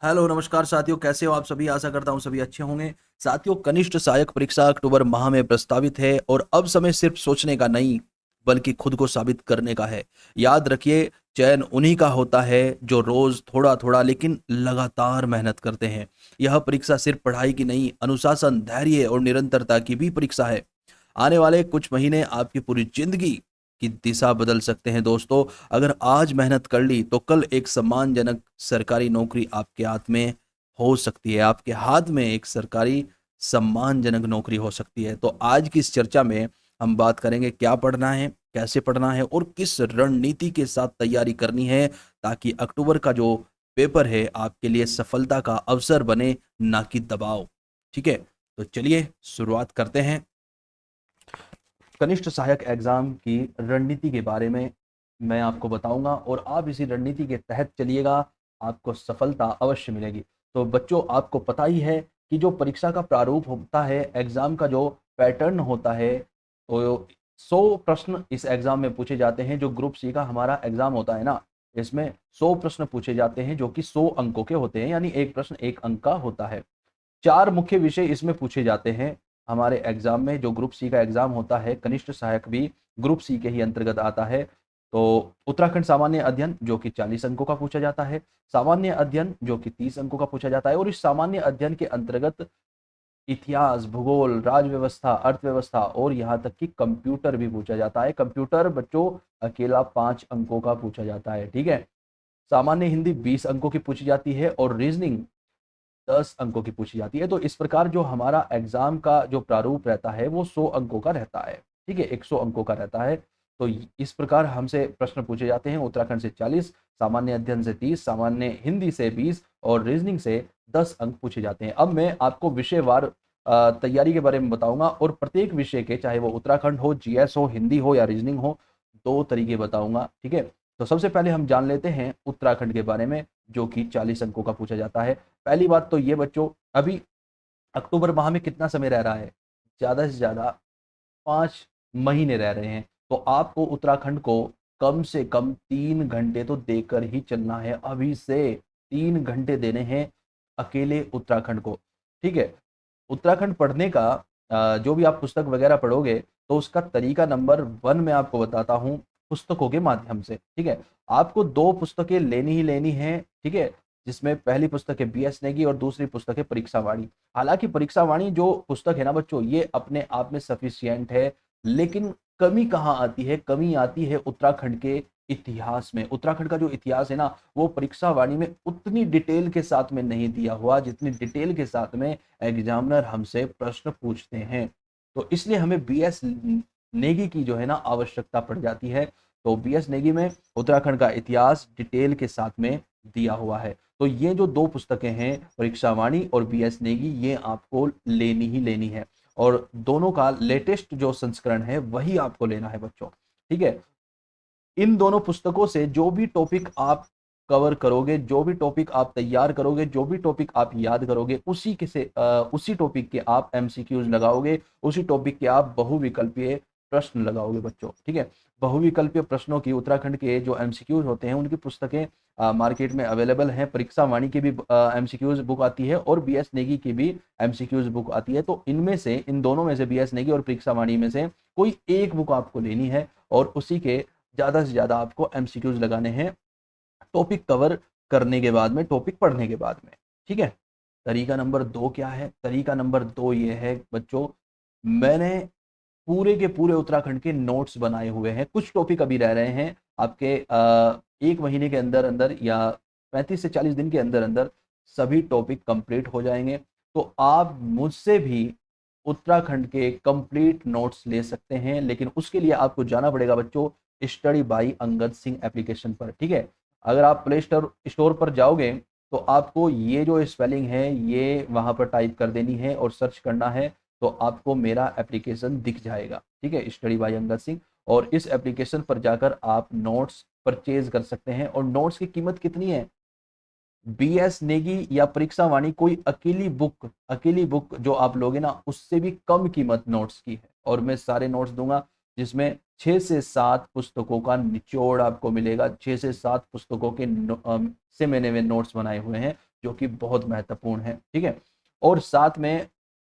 Hello नमस्कार साथियों, कैसे हो आप सभी। आशा करता हूँ सभी अच्छे होंगे। साथियों, कनिष्ठ सहायक परीक्षा अक्टूबर माह में प्रस्तावित है और अब समय सिर्फ सोचने का नहीं बल्कि खुद को साबित करने का है। याद रखिए, चयन उन्हीं का होता है जो रोज थोड़ा थोड़ा लेकिन लगातार मेहनत करते हैं। यह परीक्षा सिर्फ पढ़ाई की नहीं, अनुशासन, धैर्य और निरंतरता की भी परीक्षा है। आने वाले कुछ महीने आपकी पूरी जिंदगी की दिशा बदल सकते हैं दोस्तों। अगर आज मेहनत कर ली तो कल एक सम्मानजनक सरकारी नौकरी आपके हाथ में हो सकती है। आपके हाथ में एक सरकारी सम्मानजनक नौकरी हो सकती है। तो आज की इस चर्चा में हम बात करेंगे क्या पढ़ना है, कैसे पढ़ना है और किस रणनीति के साथ तैयारी करनी है, ताकि अक्टूबर का जो पेपर है आपके लिए सफलता का अवसर बने, ना कि दबाव। ठीक है, तो चलिए शुरुआत करते हैं। कनिष्ठ सहायक एग्जाम की रणनीति के बारे में मैं आपको बताऊंगा और आप इसी रणनीति के तहत चलिएगा, आपको सफलता अवश्य मिलेगी। तो बच्चों, आपको पता ही है कि जो परीक्षा का प्रारूप होता है, एग्जाम का जो पैटर्न होता है, तो 100 प्रश्न इस एग्जाम में पूछे जाते हैं। जो ग्रुप सी का हमारा एग्जाम होता है ना, इसमें 100 प्रश्न पूछे जाते हैं जो कि 100 अंकों के होते हैं, यानी एक प्रश्न 1 अंक का होता है। 4 मुख्य विषय इसमें पूछे जाते हैं हमारे एग्जाम में। जो ग्रुप सी का एग्जाम होता है, कनिष्ठ सहायक भी ग्रुप सी के ही अंतर्गत आता है। तो उत्तराखंड सामान्य अध्ययन जो कि 40 अंकों का पूछा जाता है, सामान्य अध्ययन जो कि 30 अंकों का पूछा जाता है, और इस सामान्य अध्ययन के अंतर्गत इतिहास, भूगोल, राज व्यवस्था, अर्थव्यवस्था और यहाँ तक कि कंप्यूटर भी पूछा जाता है। कंप्यूटर बच्चों अकेला 5 अंकों का पूछा जाता है। ठीक है, सामान्य हिंदी 20 अंकों की पूछी जाती है और रीजनिंग 10 अंकों की पूछी जाती है। तो इस प्रकार जो हमारा एग्जाम का जो प्रारूप रहता है वो 100 अंकों का रहता है। ठीक है, 100 अंकों का रहता है। तो इस प्रकार हमसे प्रश्न पूछे जाते हैं। उत्तराखंड से 40, सामान्य अध्ययन से 30, सामान्य हिंदी से 20 और रीजनिंग से 10 अंक पूछे जाते हैं। अब मैं आपको विषयवार तैयारी के बारे में बताऊंगा और प्रत्येक विषय के, चाहे वो उत्तराखंड हो, जीएस हो, हिंदी हो या रीजनिंग हो, 2 तरीके बताऊंगा। ठीक है, तो सबसे पहले हम जान लेते हैं उत्तराखंड के बारे में, जो कि 40 अंकों का पूछा जाता है। पहली बात तो ये बच्चों, अभी अक्टूबर माह में कितना समय रह रहा है? ज़्यादा से ज़्यादा 5 महीने रह रहे हैं। तो आपको उत्तराखंड को कम से कम 3 घंटे तो देकर ही चलना है। अभी से 3 घंटे देने हैं अकेले उत्तराखंड को। ठीक है, उत्तराखंड पढ़ने का जो भी आप पुस्तक वगैरह पढ़ोगे, तो उसका तरीका नंबर 1 मैं आपको बताता हूँ, पुस्तकों के माध्यम से। ठीक है, आपको 2 पुस्तकें लेनी ही लेनी है। ठीक है, जिसमें पहली पुस्तक है बीएस नेगी और दूसरी पुस्तक है परीक्षा वाणी। हालांकि परीक्षा वाणी जो पुस्तक है ना बच्चों, ये अपने आप में सफिशियंट है, लेकिन कमी कहाँ आती है? कमी आती है उत्तराखंड के इतिहास में। उत्तराखंड का जो इतिहास है ना, वो परीक्षा वाणी में उतनी डिटेल के साथ में नहीं दिया हुआ जितनी डिटेल के साथ में एग्जामिनर हमसे प्रश्न पूछते हैं। तो इसलिए हमें बीएस नेगी की जो है ना आवश्यकता पड़ जाती है। तो बीएस नेगी में उत्तराखंड का इतिहास डिटेल के साथ में दिया हुआ है। तो ये जो 2 पुस्तकें हैं, परीक्षा वाणी और बीएस नेगी, ये आपको लेनी ही लेनी है और दोनों का लेटेस्ट जो संस्करण है वही आपको लेना है बच्चों। ठीक है, इन दोनों पुस्तकों से जो भी टॉपिक आप कवर करोगे, जो भी टॉपिक आप तैयार करोगे, जो भी टॉपिक आप याद करोगे, उसी टॉपिक के आप एमसीक्यूज लगाओगे, उसी टॉपिक के आप बहुविकल्पीय प्रश्न लगाओगे बच्चों। ठीक है, बहुविकल्पीय प्रश्नों की उत्तराखंड के जो एमसीक्यूज होते हैं उनकी पुस्तकें मार्केट में अवेलेबल हैं। परीक्षा वाणी की भी एमसीक्यूज बुक आती है और बीएस नेगी की भी एमसीक्यूज बुक आती है। तो इनमें से, इन दोनों में से, बीएस नेगी और परीक्षा वाणी में से कोई एक बुक आपको लेनी है और उसी के ज़्यादा से ज़्यादा आपको एमसीक्यूज लगाने हैं, टॉपिक कवर करने के बाद में, टॉपिक पढ़ने के बाद में। ठीक है, तरीका नंबर 2 क्या है? तरीका नंबर 2 ये है बच्चों, मैंने पूरे के पूरे उत्तराखंड के नोट्स बनाए हुए हैं। कुछ टॉपिक अभी रह रहे हैं आपके 1 महीने के अंदर अंदर या 35 से 40 दिन के अंदर अंदर सभी टॉपिक कंप्लीट हो जाएंगे। तो आप मुझसे भी उत्तराखंड के कंप्लीट नोट्स ले सकते हैं, लेकिन उसके लिए आपको जाना पड़ेगा बच्चों study by Angad Singh application पर। ठीक है, अगर आप प्ले स्टोर पर जाओगे तो आपको ये जो स्पेलिंग है ये वहां पर टाइप कर देनी है और सर्च करना है, तो आपको मेरा एप्लीकेशन दिख जाएगा। ठीक है, स्टडी बाई अंगद सिंह, और इस एप्लीकेशन पर जाकर आप नोट्स परचेज कर सकते हैं। और नोट्स की कीमत कितनी है? बीएस नेगी या परीक्षा वाणी कोई अकेली बुक जो आप लोगे ना, उससे भी कम कीमत नोट्स की है। और मैं सारे नोट्स दूंगा जिसमें 6 से 7 पुस्तकों का निचोड़ आपको मिलेगा। 6 से 7 पुस्तकों के से मैंने वे नोट्स बनाए हुए हैं। जो कि बहुत महत्वपूर्ण है। ठीक है, और साथ में,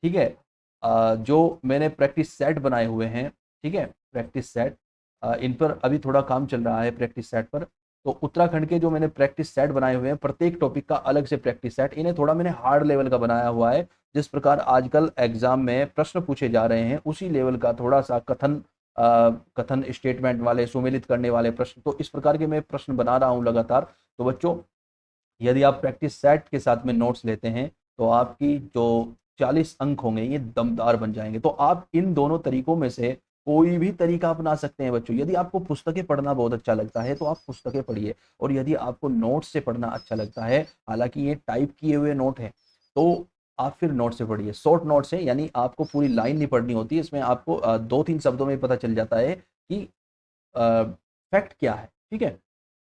ठीक है, जो मैंने प्रैक्टिस सेट बनाए हुए हैं, ठीक है, प्रैक्टिस सेट, इन पर अभी थोड़ा काम चल रहा है प्रैक्टिस सेट पर। तो उत्तराखंड के जो मैंने प्रैक्टिस सेट बनाए हुए हैं, प्रत्येक टॉपिक का अलग से प्रैक्टिस सेट, इन्हें थोड़ा मैंने हार्ड लेवल का बनाया हुआ है। जिस प्रकार आजकल एग्जाम में प्रश्न पूछे जा रहे हैं, उसी लेवल का थोड़ा सा कथन स्टेटमेंट वाले, सुमेलित करने वाले प्रश्न, तो इस प्रकार के मैं प्रश्न बना रहा हूँ लगातार। तो बच्चों, यदि आप प्रैक्टिस सेट के साथ में नोट्स लेते हैं, तो आपकी जो 40 अंक होंगे ये दमदार बन जाएंगे। तो आप इन दोनों तरीकों में से कोई भी तरीका अपना सकते हैं बच्चों। यदि आपको पुस्तकें पढ़ना बहुत अच्छा लगता है तो आप पुस्तकें पढ़िए, और यदि आपको नोट्स से पढ़ना अच्छा लगता है, हालांकि ये टाइप किए हुए नोट हैं, तो आप फिर नोट से पढ़िए। शॉर्ट नोट से, यानी आपको पूरी लाइन नहीं पढ़नी होती, इसमें आपको 2-3 शब्दों में पता चल जाता है कि फैक्ट क्या है। ठीक है,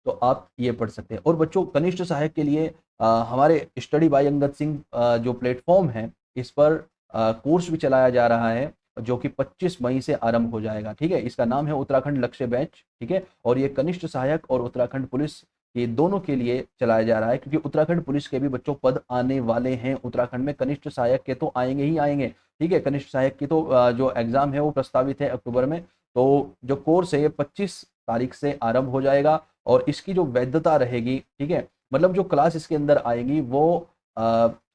तो आप ये पढ़ सकते हैं। और बच्चों, कनिष्ठ सहायक के लिए हमारे स्टडी बाय अंगद सिंह जो प्लेटफॉर्म है, इस पर कोर्स भी चलाया जा रहा है, जो कि 25 मई से आरंभ हो जाएगा। ठीक है, इसका नाम है उत्तराखंड लक्ष्य बैच। ठीक है, और ये कनिष्ठ सहायक और उत्तराखंड पुलिस, ये दोनों के लिए चलाया जा रहा है, क्योंकि उत्तराखंड पुलिस के भी बच्चों पद आने वाले हैं उत्तराखंड में। कनिष्ठ सहायक के तो आएंगे ही आएंगे। ठीक है, कनिष्ठ सहायक की तो जो एग्जाम है वो प्रस्तावित है अक्टूबर में। तो जो कोर्स है ये 25 तारीख से आरंभ हो जाएगा, और इसकी जो वैधता रहेगी, ठीक है, मतलब जो क्लास इसके अंदर आएगी वो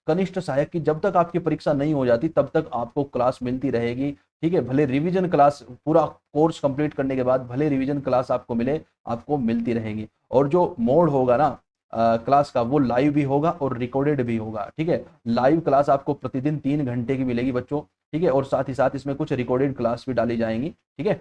कनिष्ठ सहायक की जब तक आपकी परीक्षा नहीं हो जाती तब तक आपको क्लास मिलती रहेगी। ठीक है, भले रिवीजन क्लास, पूरा कोर्स कंप्लीट करने के बाद भले रिवीजन क्लास आपको मिले, आपको मिलती रहेगी। और जो मोड होगा ना क्लास का, वो लाइव भी होगा और रिकॉर्डेड भी होगा। ठीक है, लाइव क्लास आपको प्रतिदिन 3 घंटे की मिलेगी बच्चों। ठीक है, और साथ ही साथ इसमें कुछ रिकॉर्डेड क्लास भी डाली जाएंगी। ठीक है,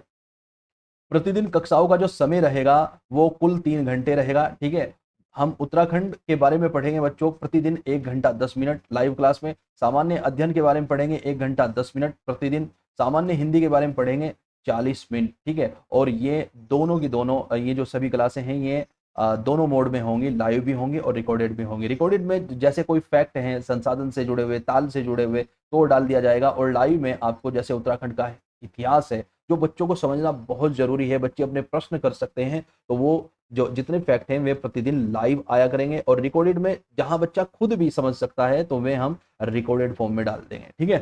प्रतिदिन कक्षाओं का जो समय रहेगा वो कुल 3 घंटे रहेगा। ठीक है, हम उत्तराखंड के बारे में पढ़ेंगे बच्चों प्रतिदिन 1 घंटा 10 मिनट लाइव क्लास में। सामान्य अध्ययन के बारे में पढ़ेंगे 1 घंटा 10 मिनट प्रतिदिन। सामान्य हिंदी के बारे में पढ़ेंगे 40 मिनट। ठीक है, और ये दोनों की दोनों, ये जो सभी क्लासें हैं, ये दोनों मोड में होंगी, लाइव भी होंगी और रिकॉर्डेड भी होंगी। रिकॉर्डेड में जैसे कोई फैक्ट हैं संसाधन से जुड़े हुए, ताल से जुड़े हुए, तो डाल दिया जाएगा। और लाइव में आपको जैसे उत्तराखंड का इतिहास है, जो बच्चों को समझना बहुत जरूरी है, बच्चे अपने प्रश्न कर सकते हैं, तो वो जो जितने फैक्ट हैं वे प्रतिदिन लाइव आया करेंगे। और रिकॉर्डेड में जहां बच्चा खुद भी समझ सकता है तो वे हम रिकॉर्डेड फॉर्म में डाल देंगे। ठीक है,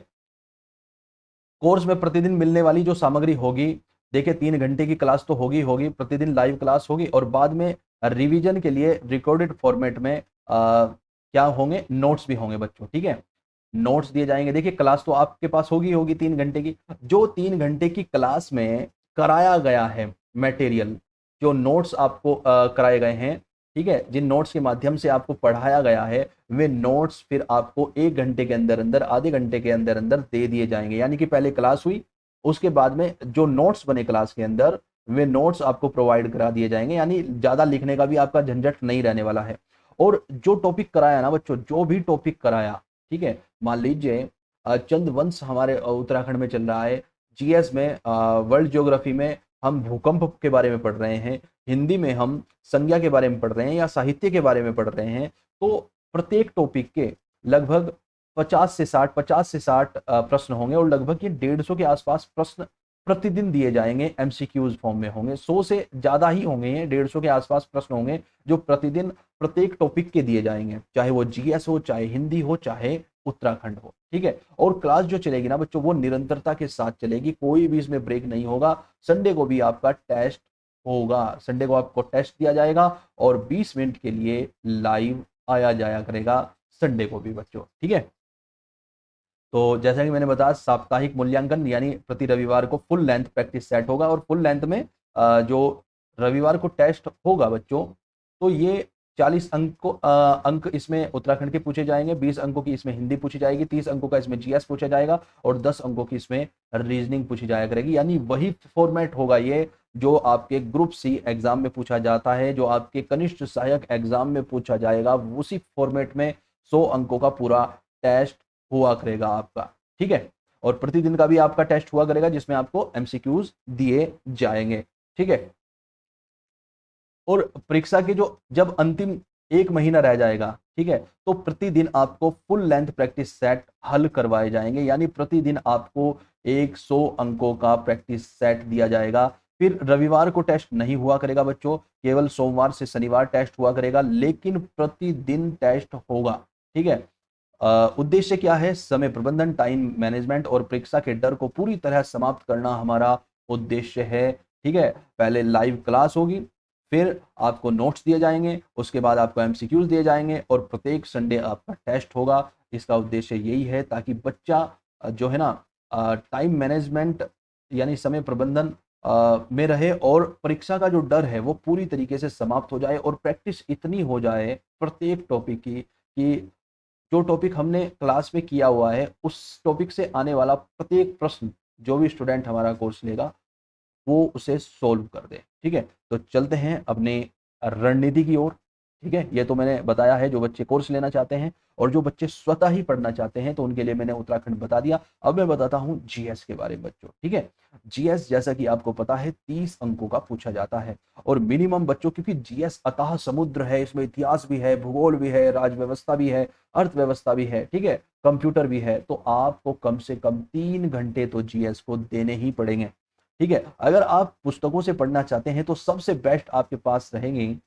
कोर्स में प्रतिदिन मिलने वाली जो सामग्री होगी, देखिए 3 घंटे की क्लास तो होगी होगी, प्रतिदिन लाइव क्लास होगी, और बाद में रिवीजन के लिए रिकॉर्डेड फॉर्मेट में क्या होंगे, नोट्स भी होंगे बच्चों। ठीक है, नोट्स दिए जाएंगे। देखिए क्लास तो आपके पास होगी होगी 3 घंटे की, जो 3 घंटे की क्लास में कराया गया है मटेरियल, जो नोट्स आपको कराए गए हैं, ठीक है, जिन नोट्स के माध्यम से आपको पढ़ाया गया है, वे नोट्स फिर आपको 1 घंटे के अंदर अंदर, आधे घंटे के अंदर अंदर दे दिए जाएंगे। यानी कि पहले क्लास हुई, उसके बाद में जो नोट्स बने क्लास के अंदर, वे नोट्स आपको प्रोवाइड करा दिए जाएंगे। यानी ज्यादा लिखने का भी आपका झंझट नहीं रहने वाला है। और जो टॉपिक कराया ना बच्चों, जो भी टॉपिक कराया, ठीक है, मान लीजिए चंद वंश हमारे उत्तराखंड में चल रहा है, जीएस में, वर्ल्ड ज्योग्राफी में हम भूकंप के बारे में पढ़ रहे हैं, हिंदी में हम संज्ञा के बारे में पढ़ रहे हैं, या साहित्य के बारे में पढ़ रहे हैं, तो प्रत्येक टॉपिक के लगभग 50 से 60 प्रश्न होंगे, और लगभग ये 150 के आसपास प्रश्न प्रतिदिन दिए जाएंगे, एमसीक्यूज फॉर्म में होंगे। 100 से ज्यादा ही होंगे, ये 150 के आसपास प्रश्न होंगे जो प्रतिदिन प्रत्येक टॉपिक के दिए जाएंगे, चाहे वो जीएस हो, चाहे हिंदी हो, चाहे उत्तराखंड हो। ठीक है, और क्लास जो चलेगी ना बच्चों, वो निरंतरता के साथ चलेगी, कोई भी इसमें ब्रेक नहीं होगा। संडे को भी आपका टेस्ट होगा, संडे को आपको टेस्ट दिया जाएगा, और 20 मिनट के लिए लाइव आया जाया करेगा संडे को भी बच्चों। ठीक है, तो जैसा कि मैंने बताया, साप्ताहिक मूल्यांकन यानी प्रति रविवार को फुल लेंथ प्रैक्टिस सेट होगा, और फुल लेंथ में जो रविवार को टेस्ट होगा बच्चों, तो ये 40 अंक इसमें उत्तराखंड के पूछे जाएंगे, 20 अंकों की इसमें हिंदी पूछी जाएगी, 30 अंकों का इसमें जीएस पूछा जाएगा, और 10 अंकों की इसमें रीजनिंग पूछी जाया करेगी। यानी वही फॉर्मेट होगा ये जो आपके ग्रुप सी एग्जाम में पूछा जाता है, जो आपके कनिष्ठ सहायक एग्जाम में पूछा जाएगा, उसी फॉर्मेट में 100 अंकों का पूरा टेस्ट हुआ करेगा आपका। ठीक है, और प्रतिदिन का भी आपका टेस्ट हुआ करेगा, जिसमें आपको एमसीक्यूज दिए जाएंगे। ठीक है, और परीक्षा के जो जब अंतिम 1 महीना रह जाएगा, ठीक है, तो प्रतिदिन आपको फुल लेंथ प्रैक्टिस सेट हल करवाए जाएंगे। यानी प्रतिदिन आपको 100 अंकों का प्रैक्टिस सेट दिया जाएगा, फिर रविवार को टेस्ट नहीं हुआ करेगा बच्चों, केवल सोमवार से शनिवार टेस्ट हुआ करेगा, लेकिन प्रतिदिन टेस्ट होगा। ठीक है। उद्देश्य क्या है? समय प्रबंधन, टाइम मैनेजमेंट और परीक्षा के डर को पूरी तरह समाप्त करना हमारा उद्देश्य है। ठीक है। पहले लाइव क्लास होगी, फिर आपको नोट्स दिए जाएंगे, उसके बाद आपको एमसीक्यूज दिए जाएंगे और प्रत्येक संडे आपका टेस्ट होगा। इसका उद्देश्य यही है ताकि बच्चा जो है ना टाइम मैनेजमेंट यानी समय प्रबंधन में रहे और परीक्षा का जो डर है वो पूरी तरीके से समाप्त हो जाए और प्रैक्टिस इतनी हो जाए प्रत्येक टॉपिक की कि जो टॉपिक हमने क्लास में किया हुआ है उस टॉपिक से आने वाला प्रत्येक प्रश्न जो भी स्टूडेंट हमारा कोर्स लेगा वो उसे सोल्व कर दे। ठीक है। तो चलते हैं अपने रणनीति की ओर। ठीक है। ये तो मैंने बताया है जो बच्चे कोर्स लेना चाहते हैं, और जो बच्चे स्वतः ही पढ़ना चाहते हैं तो उनके लिए मैंने उत्तराखंड बता दिया। अब मैं बताता हूँ जीएस के बारे में बच्चों। ठीक है। जीएस जैसा कि आपको पता है 30 अंकों का पूछा जाता है, और मिनिमम बच्चों, क्योंकि जीएस अथाह समुद्र है, इसमें इतिहास भी है, भूगोल भी है, राज व्यवस्था भी है, अर्थव्यवस्था भी है, ठीक है, कंप्यूटर भी है, तो आपको कम से कम 3 घंटे तो जीएस को देने ही पड़ेंगे। ठीक है। अगर आप पुस्तकों से पढ़ना चाहते हैं तो सबसे बेस्ट आपके पास रहेंगी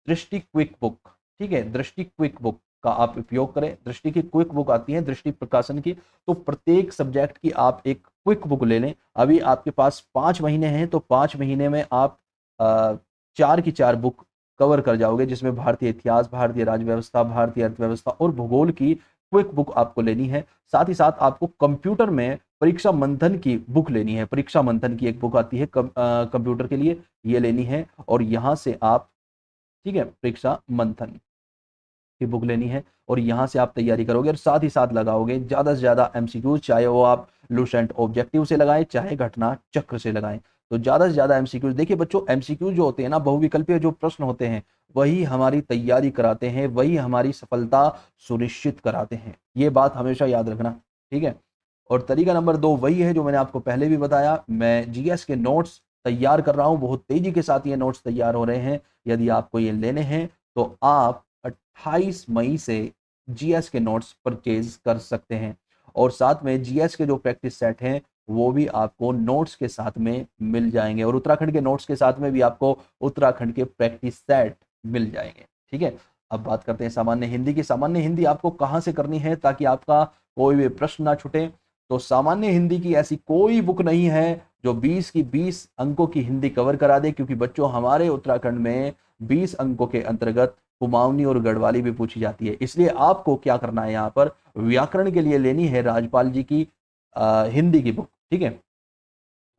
दृष्टि क्विक बुक। ठीक है। दृष्टि क्विक बुक का आप उपयोग करें। दृष्टि की क्विक बुक आती है दृष्टि प्रकाशन की, तो प्रत्येक सब्जेक्ट की आप एक क्विक बुक ले लें। अभी आपके पास 5 महीने हैं तो 5 महीने में आप 4 की 4 बुक कवर कर जाओगे, जिसमें भारतीय इतिहास, भारतीय राज्य व्यवस्था, भारतीय अर्थव्यवस्था और भूगोल की क्विक बुक आपको लेनी है। साथ ही साथ आपको कंप्यूटर में परीक्षा मंथन की बुक लेनी है। परीक्षा मंथन की एक बुक आती है कंप्यूटर के लिए, ये लेनी है, और यहाँ से आप, ठीक है, परीक्षा मंथन की बुक लेनी है और यहाँ से आप तैयारी करोगे और साथ ही साथ लगाओगे ज़्यादा से ज़्यादा एमसीक्यूज, चाहे वो आप लूसेंट ऑब्जेक्टिव से लगाएं चाहे घटना चक्र से लगाएं। तो ज़्यादा से ज़्यादा एमसीक्यूज, देखिए बच्चों, एमसीक्यूज जो होते हैं ना, बहुविकल्पीय जो प्रश्न होते हैं, वही हमारी तैयारी कराते हैं, वही हमारी सफलता सुनिश्चित कराते हैं। ये बात हमेशा याद रखना। ठीक है। और तरीका नंबर 2 वही है जो मैंने आपको पहले भी बताया। मैं जीएस के नोट्स तैयार कर रहा हूँ, बहुत तेजी के साथ ये नोट्स तैयार हो रहे हैं। यदि आपको ये लेने हैं तो आप 28 मई से जीएस के नोट्स परचेज कर सकते हैं, और साथ में जीएस के जो प्रैक्टिस सेट हैं वो भी आपको नोट्स के साथ में मिल जाएंगे, और उत्तराखंड के नोट्स के साथ में भी आपको उत्तराखंड के प्रैक्टिस सेट मिल जाएंगे। ठीक है। अब बात करते हैं सामान्य हिंदी की। सामान्य हिंदी आपको कहाँ से करनी है ताकि आपका कोई भी प्रश्न ना छूटे? तो सामान्य हिंदी की ऐसी कोई बुक नहीं है जो 20 की 20 अंकों की हिंदी कवर करा दे, क्योंकि बच्चों हमारे उत्तराखंड में 20 अंकों के अंतर्गत कुमाऊनी और गढ़वाली भी पूछी जाती है। इसलिए आपको क्या करना है, यहाँ पर व्याकरण के लिए लेनी है राजपाल जी की हिंदी की बुक। ठीक है।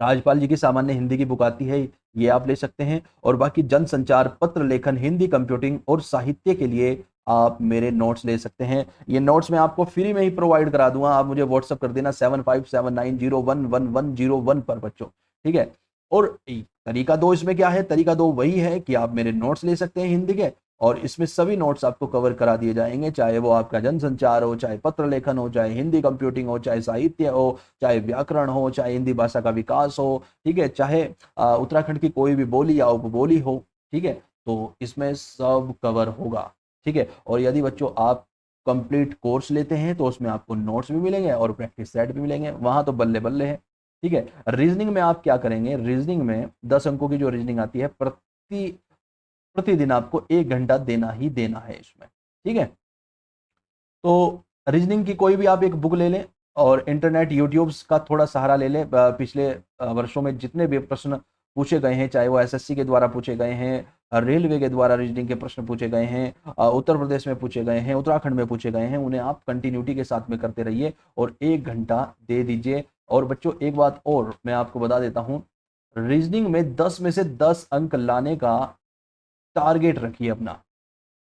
राजपाल जी की सामान्य हिंदी की बुक आती है, ये आप ले सकते हैं। और बाकी जनसंचार, पत्र लेखन, हिंदी, कंप्यूटिंग और साहित्य के लिए आप मेरे नोट्स ले सकते हैं। ये नोट्स मैं आपको फ्री में ही प्रोवाइड करा दूंगा, आप मुझे व्हाट्सअप कर देना 7579011101 पर बच्चों। ठीक है। और तरीका 2 इसमें क्या है? तरीका 2 वही है कि आप मेरे नोट्स ले सकते हैं हिंदी के, और इसमें सभी नोट्स आपको कवर करा दिए जाएंगे, चाहे वो आपका जनसंचार हो, चाहे पत्र लेखन हो, चाहे हिंदी कंप्यूटिंग हो, चाहे साहित्य हो, चाहे व्याकरण हो, चाहे हिंदी भाषा का विकास हो, ठीक है, चाहे उत्तराखंड की कोई भी बोली या उपबोली हो। ठीक है। तो इसमें सब कवर होगा। ठीक है। और यदि बच्चों आप कंप्लीट कोर्स लेते हैं तो उसमें आपको नोट्स भी मिलेंगे और प्रैक्टिस सेट भी मिलेंगे, वहां तो बल्ले बल्ले है। ठीक है। रीजनिंग में आप क्या करेंगे? रीजनिंग में 10 अंकों की जो रीजनिंग आती है, प्रतिदिन आपको 1 घंटा देना ही देना है इसमें। ठीक है। तो रीजनिंग की कोई भी आप एक बुक ले लें और इंटरनेट, यूट्यूब का थोड़ा सहारा ले लें। पिछले वर्षों में जितने भी प्रश्न पूछे गए हैं, चाहे वो एसएससी के द्वारा पूछे गए हैं, रेलवे के द्वारा रीजनिंग के प्रश्न पूछे गए हैं, उत्तर प्रदेश में पूछे गए हैं, उत्तराखंड में पूछे गए हैं, उन्हें आप कंटिन्यूटी के साथ में करते रहिए और 1 घंटा दे दीजिए। और बच्चों एक बात और मैं आपको बता देता हूँ, रीजनिंग में 10 में से 10 अंक लाने का टारगेट रखिए अपना।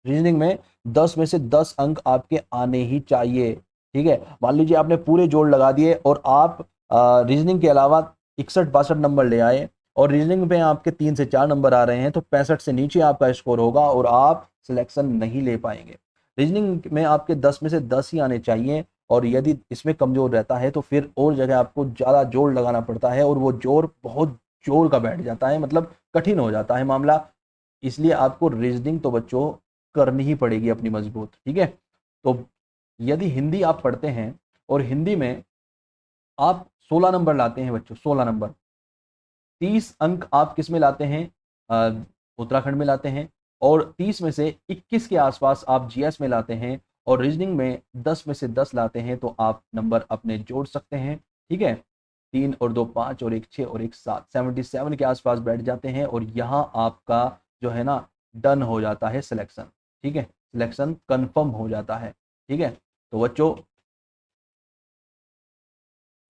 रीजनिंग में 10 में से 10 अंक आपके आने ही चाहिए। ठीक है। मान लीजिए आपने पूरे जोड़ लगा दिए और आप रीजनिंग के अलावा 61-62 नंबर ले आए और रीजनिंग में आपके 3 से 4 नंबर आ रहे हैं, तो 65 से नीचे आपका स्कोर होगा और आप सिलेक्शन नहीं ले पाएंगे। रीजनिंग में आपके 10 में से 10 ही आने चाहिए, और यदि इसमें कमजोर रहता है तो फिर और जगह आपको ज़्यादा जोर लगाना पड़ता है, और वो जोर बहुत जोर का बैठ जाता है, मतलब कठिन हो जाता है मामला। इसलिए आपको रीजनिंग तो बच्चों करनी ही पड़ेगी अपनी मजबूत। ठीक है। तो यदि हिंदी आप पढ़ते हैं और हिंदी में आप 16 नंबर लाते हैं बच्चों, 16 नंबर, 30 अंक आप किस में लाते हैं, उत्तराखंड में लाते हैं, और 30 में से 21 के आसपास आप जीएस में लाते हैं, और रीजनिंग में 10 में से 10 लाते हैं, तो आप नंबर अपने जोड़ सकते हैं। ठीक है, 3 और 2 5 और 1 6 और 1 7, 77 के आसपास बैठ जाते हैं, और यहाँ आपका जो है ना डन हो जाता है सिलेक्शन। ठीक है, सिलेक्शन कंफर्म हो जाता है। ठीक है, तो बच्चों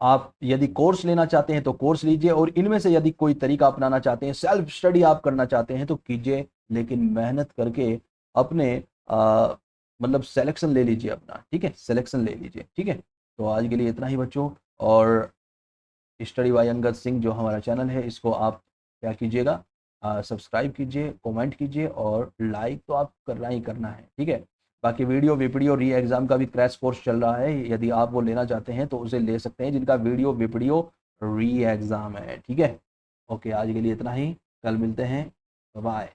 आप यदि कोर्स लेना चाहते हैं तो कोर्स लीजिए, और इनमें से यदि कोई तरीका अपनाना चाहते हैं, सेल्फ स्टडी आप करना चाहते हैं तो कीजिए, लेकिन मेहनत करके अपने मतलब सिलेक्शन ले लीजिए अपना। ठीक है, सिलेक्शन ले लीजिए। ठीक है, तो आज के लिए इतना ही बच्चों, और स्टडी बाय अंगद सिंह जो हमारा चैनल है, इसको आप क्या कीजिएगा, सब्सक्राइब कीजिए, कमेंट कीजिए, और लाइक तो आप करना ही करना है। ठीक है, बाकी वीडियो री एग्ज़ाम का भी क्रैश कोर्स चल रहा है, यदि आप वो लेना चाहते हैं तो उसे ले सकते हैं, जिनका वीडियो री एग्ज़ाम है। ठीक है, ओके, आज के लिए इतना ही, कल मिलते हैं, बाय।